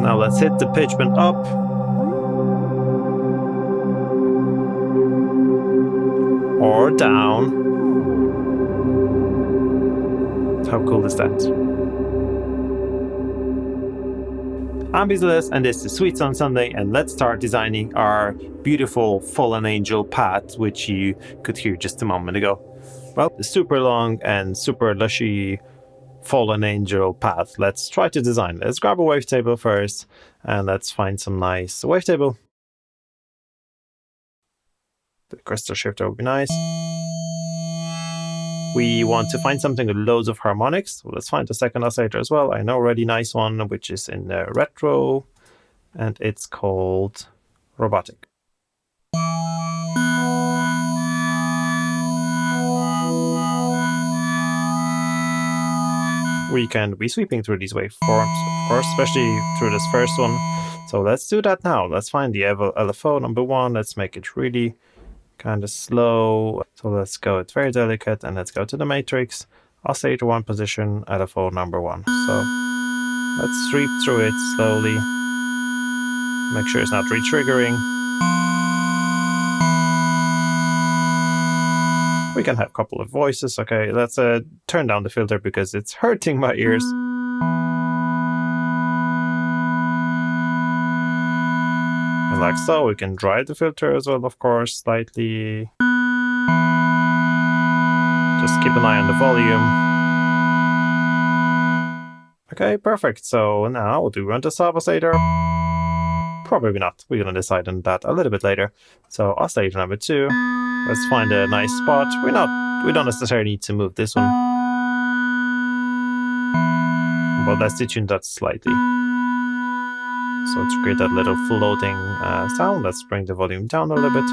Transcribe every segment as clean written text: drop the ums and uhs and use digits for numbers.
Now let's hit the pitch bend up. Or down. How cool is that? I'm Business, and this is Sweets on Sunday, and let's start designing our beautiful fallen angel path, which you could hear just a moment ago. Well, the super long and super lushy fallen angel path. Let's try to design it. Let's grab a wavetable first, and let's find some nice wavetable. The crystal shifter would be nice. We want to find something with loads of harmonics. So let's find a second oscillator as well. I know already nice one, which is in the retro, and it's called Robotic. We can be sweeping through these waveforms, of course, especially through this first one. So let's do that now. Let's find the LFO number 1. Let's make it really kind of slow. So let's go, it's very delicate, and let's go to the matrix, oscillator 1 position, LFO number 1. So let's sweep through it slowly. Make sure it's not re-triggering. We can have a couple of voices. Okay, let's turn down the filter because it's hurting my ears. And like so, we can drive the filter as well, of course, slightly. Just keep an eye on the volume. Okay, perfect. So now, do we want a sub oscillator? Probably not. We're going to decide on that a little bit later. So oscillator number 2. Let's find a nice spot. We don't necessarily need to move this one. But let's detune that slightly. So to create that little floating sound, let's bring the volume down a little bit.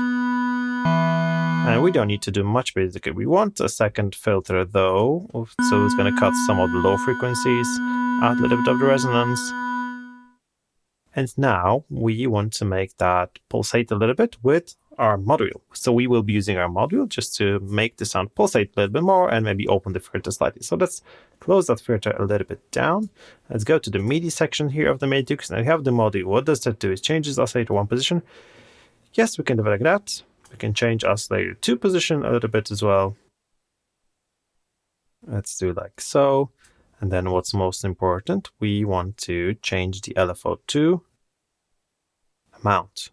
And we don't need to do much basically. We want a second filter though, so it's going to cut some of the low frequencies, add a little bit of the resonance. And now we want to make that pulsate a little bit with our module. So we will be using our module just to make the sound pulsate a little bit more and maybe open the filter slightly. So let's close that filter a little bit down. Let's go to the MIDI section here of the matrix. Now we have the module. What does that do? It changes oscillator 1 position. Yes, we can do it like that. We can change oscillator 2 position a little bit as well. Let's do like so. And then what's most important, we want to change the LFO2 amount.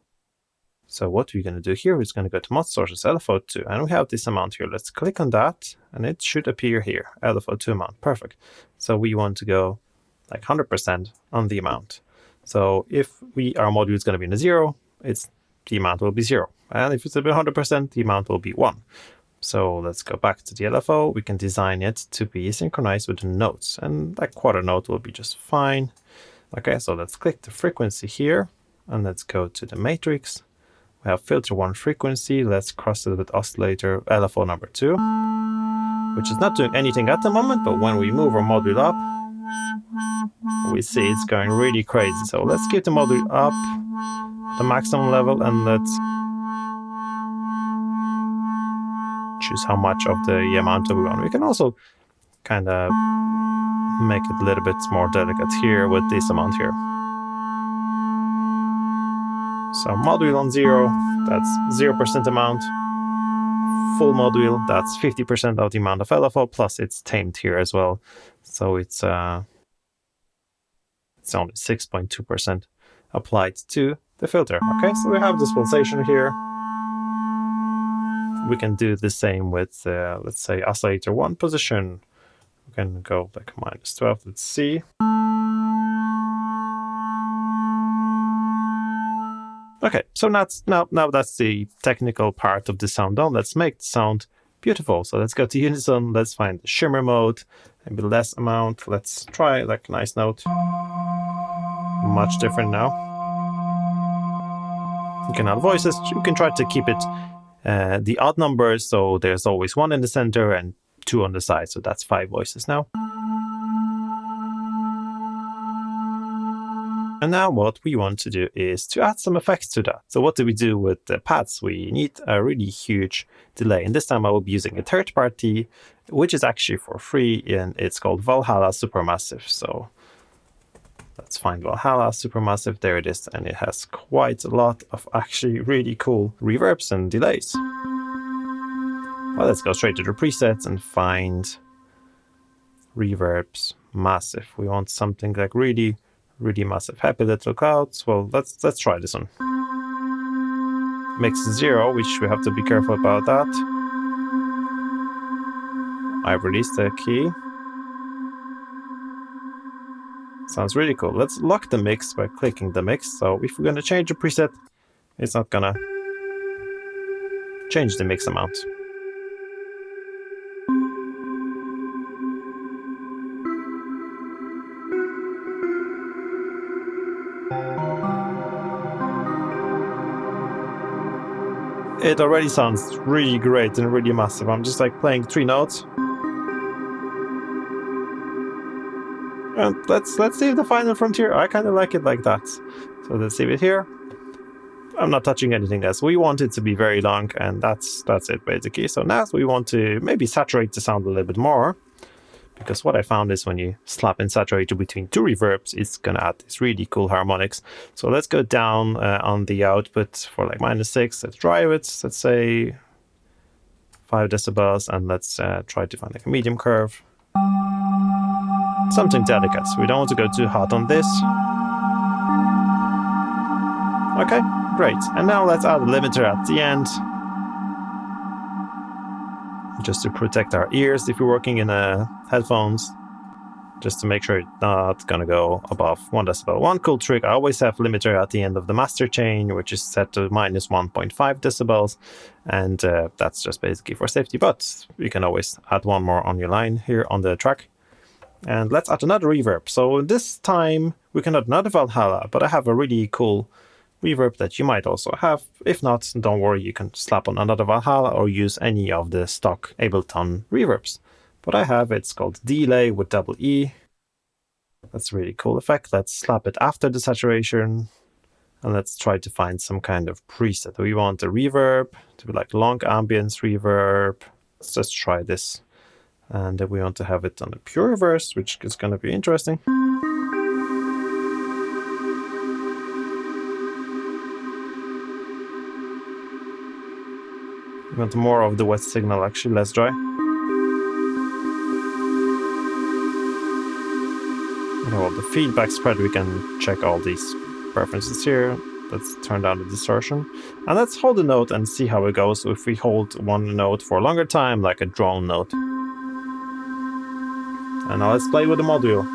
So what we're going to do here is going to go to mod sources LFO2, and we have this amount here. Let's click on that, and it should appear here, LFO2 amount. Perfect. So we want to go like 100% on the amount. So if our module is going to be in a 0, the amount will be 0. And if it's a bit 100%, the amount will be 1. So let's go back to the LFO. We can design it to be synchronized with the notes, and like quarter note will be just fine. Okay, so let's click the frequency here, and let's go to the matrix. We have filter 1 frequency. Let's cross it with oscillator LFO number 2, which is not doing anything at the moment, but when we move our module up, we see it's going really crazy. So let's keep the module up the maximum level, and let's choose how much of the amount that we want. We can also kind of make it a little bit more delicate here with this amount here. So module on 0, that's 0% amount. Full module, that's 50% of the amount of LFO, plus it's tamed here as well. So it's only 6.2% applied to the filter. Okay, so we have this pulsation here. We can do the same with, let's say, oscillator 1 position. We can go like -12, let's see. Okay, so now that's the technical part of the sound done. Let's make the sound beautiful. So let's go to Unison, let's find the shimmer mode, maybe less amount. Let's try like a nice note. Much different now. You can add voices. You can try to keep it the odd numbers, so there's always 1 in the center and 2 on the side, so that's 5 voices now. And now what we want to do is to add some effects to that. So what do we do with the pads? We need a really huge delay, and this time I will be using a third party, which is actually for free, and it's called Valhalla Supermassive. So Let's find Valhalla, Supermassive, there it is, and it has quite a lot of actually really cool reverbs and delays. Well, let's go straight to the presets and find Reverbs, Massive. We want something like really, really massive. Happy Little Clouds. Well, let's try this one. Mix 0, which we have to be careful about that. I've released the key. Sounds really cool. Let's lock the mix by clicking the mix. So if we're going to change the preset, it's not going to change the mix amount. It already sounds really great and really massive. I'm just like playing 3 notes. And let's save the final frontier. I kind of like it like that. So let's save it here. I'm not touching anything else. We want it to be very long, and that's it basically. So now we want to maybe saturate the sound a little bit more, because what I found is when you slap in Saturator between 2 reverbs, it's gonna add these really cool harmonics. So let's go down on the output for like -6. Let's drive it. Let's say 5 decibels, and let's try to find like a medium curve. Something delicate. We don't want to go too hot on this. Okay, great. And now let's add a limiter at the end, just to protect our ears if you're working in headphones, just to make sure it's not gonna go above 1 decibel. One cool trick, I always have limiter at the end of the master chain, which is set to -1.5 decibels, and that's just basically for safety, but you can always add one more on your line here on the track. And let's add another reverb. So this time we can add another Valhalla, but I have a really cool reverb that you might also have. If not, don't worry, you can slap on another Valhalla or use any of the stock Ableton reverbs. But I have, it's called Delay with double E. That's a really cool effect. Let's slap it after the saturation, and let's try to find some kind of preset. We want a reverb to be like long ambience reverb. Let's just try this. And then we want to have it on a pure reverse, which is going to be interesting. We want more of the wet signal, actually, less dry. Well, the feedback spread, we can check all these preferences here. Let's turn down the distortion. And let's hold a note and see how it goes if we hold one note for a longer time, like a drone note. And now let's play with the module.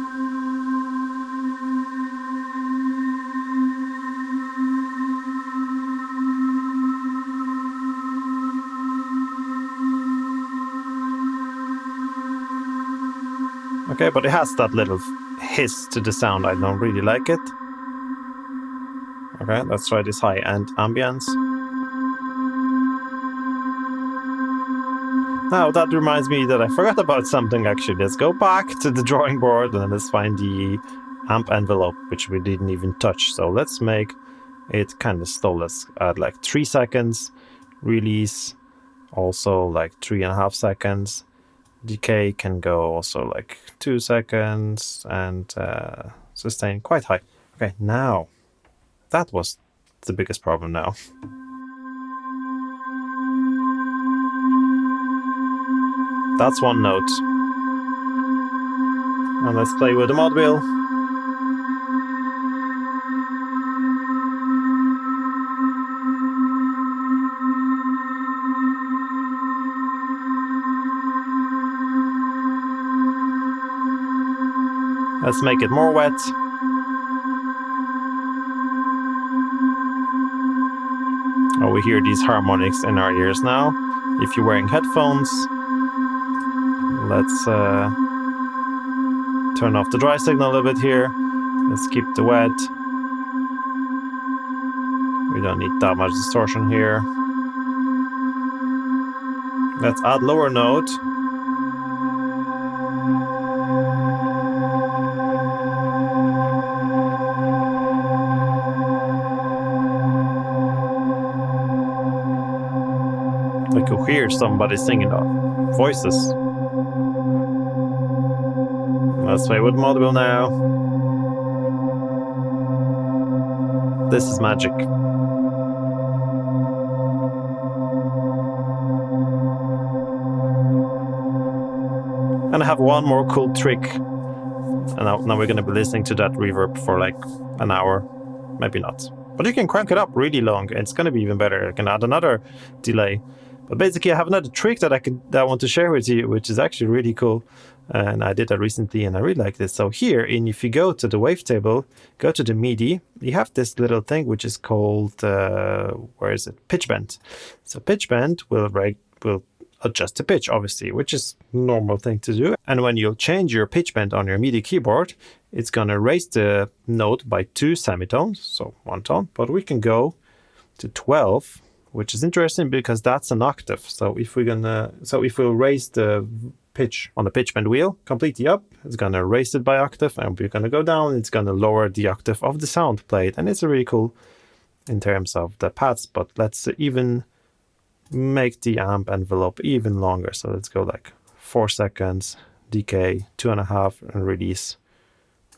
Okay, but it has that little hiss to the sound. I don't really like it. Okay, let's try this high-end ambience. Now, that reminds me that I forgot about something actually. Let's go back to the drawing board and let's find the amp envelope, which we didn't even touch. So let's make it kind of slow. Let's add like 3 seconds. Release also like 3.5 seconds. Decay can go also like 2 seconds, and sustain quite high. Okay, now that was the biggest problem now. That's one note. And let's play with the mod wheel. Let's make it more wet. Oh, we hear these harmonics in our ears now. If you're wearing headphones, let's turn off the dry signal a little bit here. Let's keep the wet. We don't need that much distortion here. Let's add lower note. I could hear somebody singing voices. Let's play with module now. This is magic. And I have one more cool trick. And now we're going to be listening to that reverb for like an hour, maybe not. But you can crank it up really long, and it's going to be even better. I can add another delay. But basically, I have another trick that I want to share with you, which is actually really cool. And I did that recently, and I really like this. So here, if you go to the wavetable, go to the MIDI, you have this little thing which is called, where is it? Pitch bend. So pitch bend will adjust the pitch, obviously, which is a normal thing to do. And when you change your pitch bend on your MIDI keyboard, it's going to raise the note by 2 semitones, so 1 tone. But we can go to 12, which is interesting because that's an octave. So if we'll raise the pitch on the pitch bend wheel completely up, it's going to raise it by octave, and we're going to go down, it's going to lower the octave of the sound played. And it's really cool in terms of the paths, but let's even make the amp envelope even longer. So let's go like 4 seconds, decay 2.5, and release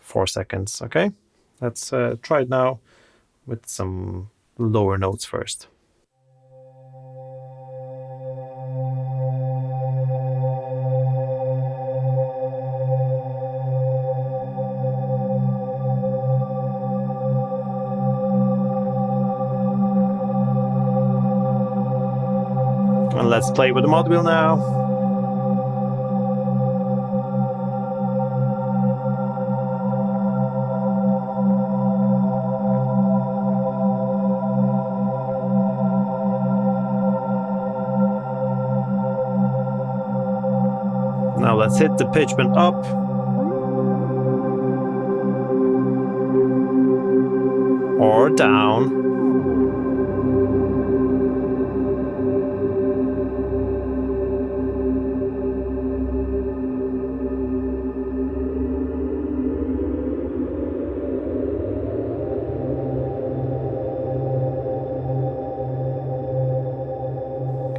4 seconds. Okay, let's try it now with some lower notes first. And let's play with the mod wheel now. Now let's hit the pitch bend up. Or down.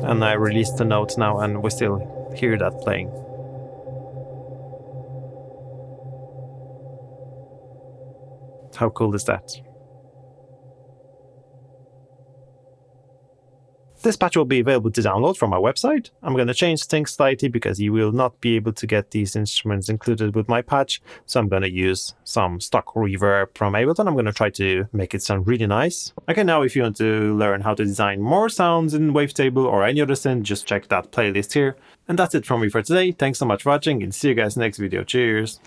And I released the note now, and we still hear that playing. How cool is that? This patch will be available to download from my website. I'm going to change things slightly because you will not be able to get these instruments included with my patch. So I'm going to use some stock reverb from Ableton. I'm going to try to make it sound really nice. Okay, now if you want to learn how to design more sounds in Wavetable or any other synth, just check that playlist here. And that's it from me for today. Thanks so much for watching, and see you guys next video. Cheers!